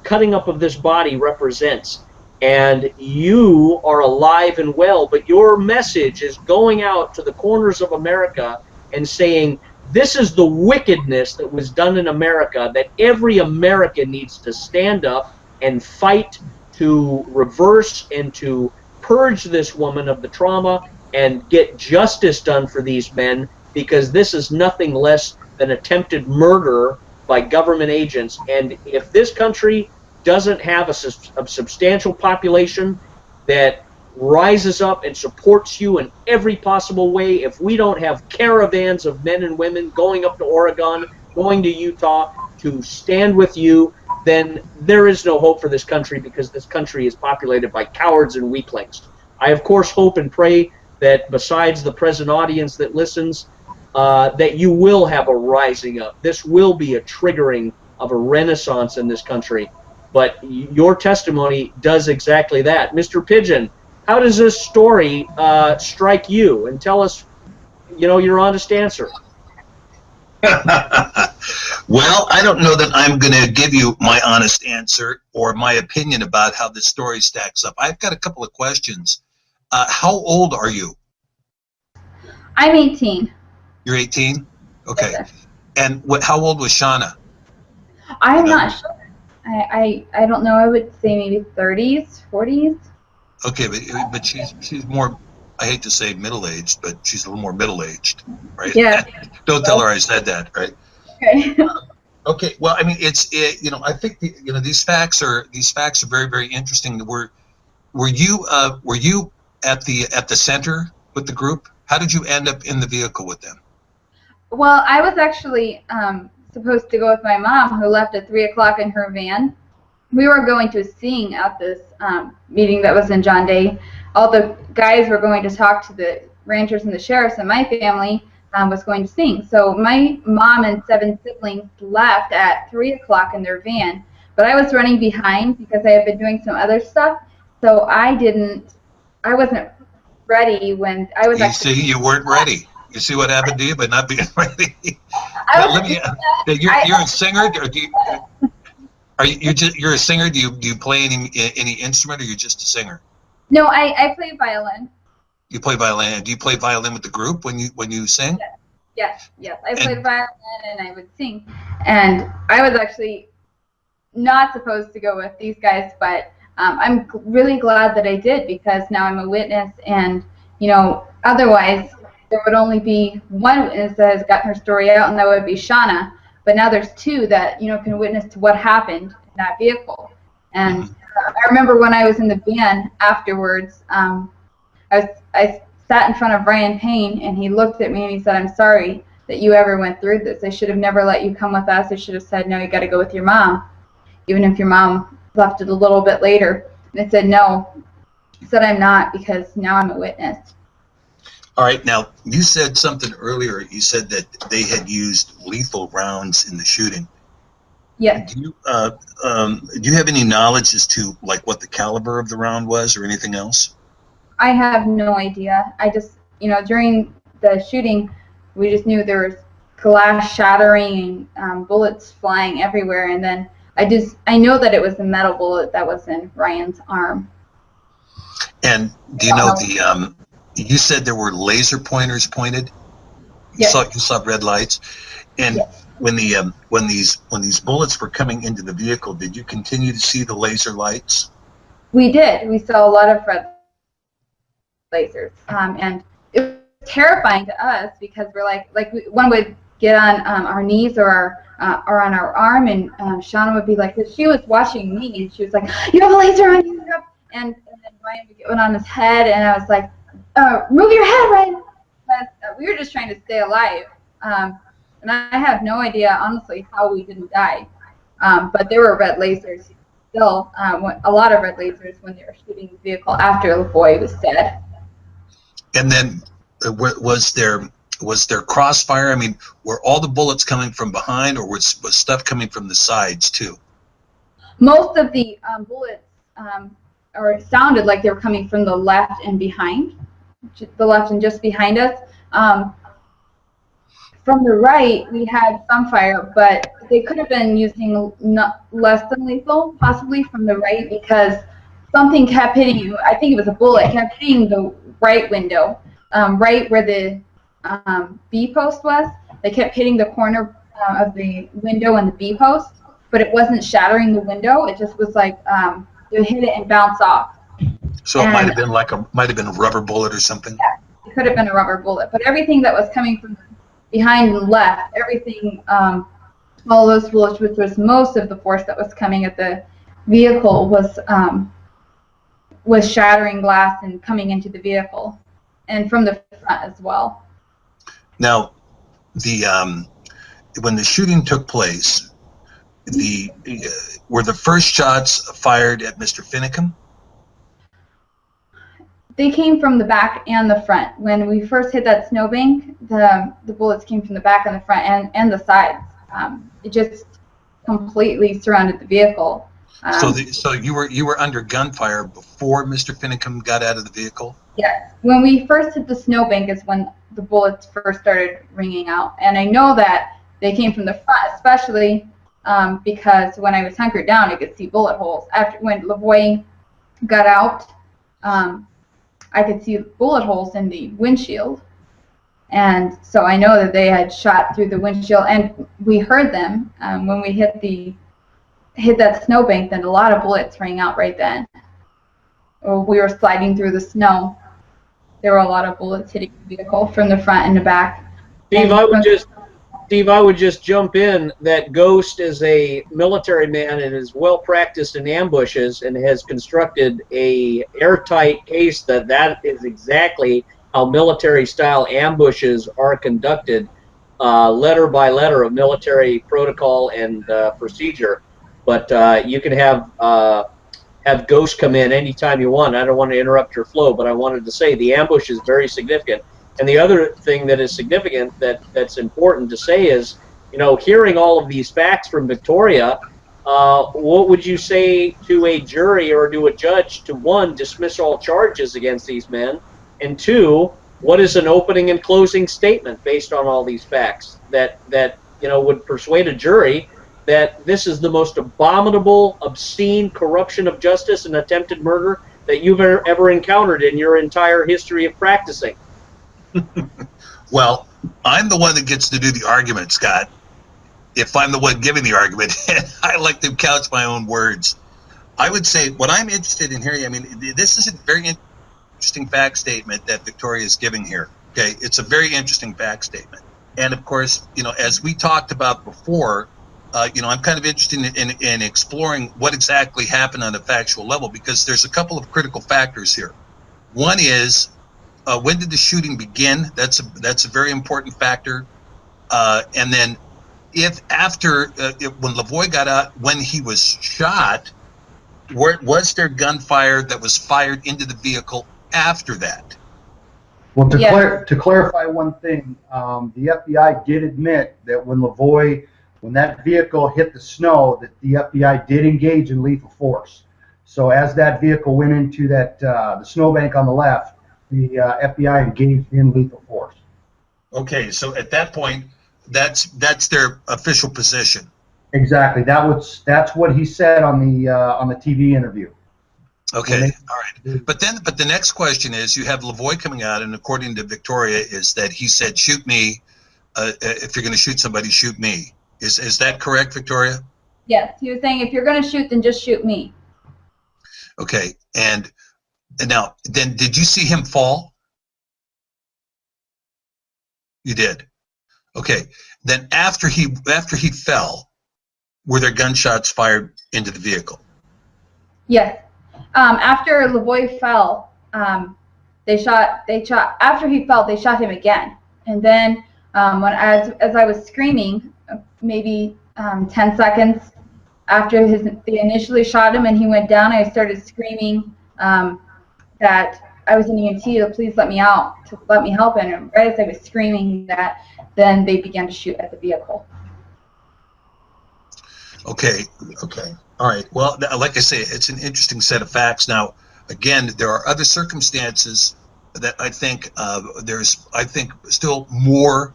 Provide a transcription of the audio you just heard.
cutting up of this body represents. And you are alive and well, but your message is going out to the corners of America and saying, this is the wickedness that was done in America, that every American needs to stand up and fight to reverse and to purge this woman of the trauma and get justice done for these men, because this is nothing less than attempted murder by government agents. And if this country doesn't have a substantial population that rises up and supports you in every possible way, if we don't have caravans of men and women going up to Oregon, going to Utah to stand with you, then there is no hope for this country, because this country is populated by cowards and weaklings. I, of course, hope and pray that besides the present audience that listens, that you will have a rising up. This will be a triggering of a renaissance in this country. But your testimony does exactly that. Mr. Pigeon, how does this story strike you? And tell us, your honest answer. Well, I don't know that I'm going to give you my honest answer or my opinion about how this story stacks up. I've got a couple of questions. How old are you? I'm 18. You're 18? Okay. Yes, and how old was Shauna? I'm not sure. I don't know. I would say maybe 30s, 40s. Okay, but she's more, I hate to say middle-aged, but she's a little more middle-aged, right? Yeah. Don't tell her I said that, right? Okay. Okay. Well, I mean, I think these facts are very, very interesting. Were you at the center with the group? How did you end up in the vehicle with them? Well, I was actually supposed to go with my mom, who left at 3 o'clock in her van. We were going to sing at this meeting that was in John Day. All the guys were going to talk to the ranchers and the sheriffs, and my family was going to sing. So my mom and 7 siblings left at 3 o'clock in their van, but I was running behind because I had been doing some other stuff. So I wasn't ready when I was. You weren't ready. You see what happened to you by not being ready. You're a singer, or you're a singer? Do you play any instrument, or you're just a singer? No, I play violin. You play violin. Do you play violin with the group when you sing? Yes. I played violin and I would sing. And I was actually not supposed to go with these guys, but I'm really glad that I did, because now I'm a witness, and otherwise there would only be one witness that has gotten her story out, and that would be Shauna. But now there's 2 that can witness to what happened in that vehicle. And I remember when I was in the van afterwards, I sat in front of Ryan Payne, and he looked at me and he said, "I'm sorry that you ever went through this. I should have never let you come with us. I should have said, no, you got to go with your mom, even if your mom left it a little bit later." And I said, "No." I said, "I'm not, because now I'm a witness." All right. Now, you said something earlier. You said that they had used lethal rounds in the shooting. Yes. Do you have any knowledge as to what the caliber of the round was, or anything else? I have no idea. I just, during the shooting, we just knew there was glass shattering and bullets flying everywhere. And then I know that it was the metal bullet that was in Ryan's arm. And do you know you said there were laser pointers pointed? Yes. You saw red lights. And yes. when these bullets were coming into the vehicle, did you continue to see the laser lights? We did. We saw a lot of red lasers, and it was terrifying to us, because we're one would get on our knees or on our arm, and Shauna would be like, she was watching me, and she was like, "You have a laser on you," and then Ryan would get one on his head, and I was like, "Move your head, Ryan." But we were just trying to stay alive, and I have no idea, honestly, how we didn't die. But there were red lasers still, a lot of red lasers when they were shooting the vehicle after LaVoy was dead. And then was there crossfire? I mean, were all the bullets coming from behind, or was stuff coming from the sides too? Most of the bullets, or it sounded like they were coming from the left and behind, the left and just behind us. from the right, we had some fire, but they could have been using less than lethal, possibly from the right, because something kept hitting you. I think it was a bullet, kept hitting the right window, right where the B post was. They kept hitting the corner of the window and the B post, but it wasn't shattering the window. It just was like it hit it and bounce off. So it might have been a rubber bullet or something. Yeah, it could have been a rubber bullet, but everything that was coming from behind and left, everything, all those bullets, which was most of the force that was coming at the vehicle, was shattering glass and coming into the vehicle, and from the front as well. Now, when the shooting took place, were the first shots fired at Mr. Finicum? They came from the back and the front. When we first hit that snowbank, the bullets came from the back and the front and the sides. It just completely surrounded the vehicle. So you were under gunfire before Mr. Finicum got out of the vehicle? Yes. When we first hit the snowbank is when the bullets first started ringing out. And I know that they came from the front, especially because when I was hunkered down, I could see bullet holes. When Lavoie got out, I could see bullet holes in the windshield. And so I know that they had shot through the windshield, and we heard them when we hit that snowbank. Then a lot of bullets rang out right then. We were sliding through the snow. There were a lot of bullets hitting the vehicle from the front and the back. Steve, I would just jump in that Ghost is a military man and is well practiced in ambushes and has constructed a airtight case that is exactly how military-style ambushes are conducted, letter by letter of military protocol and procedure. But you can have Ghost come in anytime you want. I don't want to interrupt your flow, but I wanted to say the ambush is very significant. And the other thing that is significant that's important to say is, hearing all of these facts from Victoria, what would you say to a jury or to a judge to, one, dismiss all charges against these men, and two, what is an opening and closing statement based on all these facts that would persuade a jury that this is the most abominable, obscene corruption of justice and attempted murder that you've ever encountered in your entire history of practicing? Well, I'm the one that gets to do the argument, Scott. If I'm the one giving the argument, I like to couch my own words. I would say what I'm interested in hearing, this is a very interesting fact statement that Victoria is giving here. Okay, it's a very interesting fact statement. And of course, as we talked about before, I'm kind of interested in exploring what exactly happened on a factual level, because there's a couple of critical factors here. One is, when did the shooting begin? That's a very important factor. And then, when Lavoie got out, when he was shot, was there gunfire that was fired into the vehicle after that? Well, to clarify one thing, the FBI did admit that when that vehicle hit the snow, that the FBI did engage in lethal force. So as that vehicle went into the snowbank on the left, the FBI engaged in lethal force. Okay, so at that point, that's their official position. Exactly. That's what he said on the TV interview. Okay, all right. But the next question is, you have Lavoie coming out, and according to Victoria, is that he said, "Shoot me. If you're going to shoot somebody, shoot me." Is that correct, Victoria? Yes, he was saying, if you're going to shoot, then just shoot me. Okay, and now, then, did you see him fall? You did. Okay. Then after he fell, were there gunshots fired into the vehicle? Yes. After Lavoie fell, they shot. After he fell, they shot him again. And then, as I was screaming, maybe 10 seconds after they initially shot him and he went down, I started screaming that I was an EMT, to please let me out, to let me help him. And right as I was screaming that, then they began to shoot at the vehicle. Okay. All right. Well, like I say, it's an interesting set of facts. Now, again, there are other circumstances that I think there's still more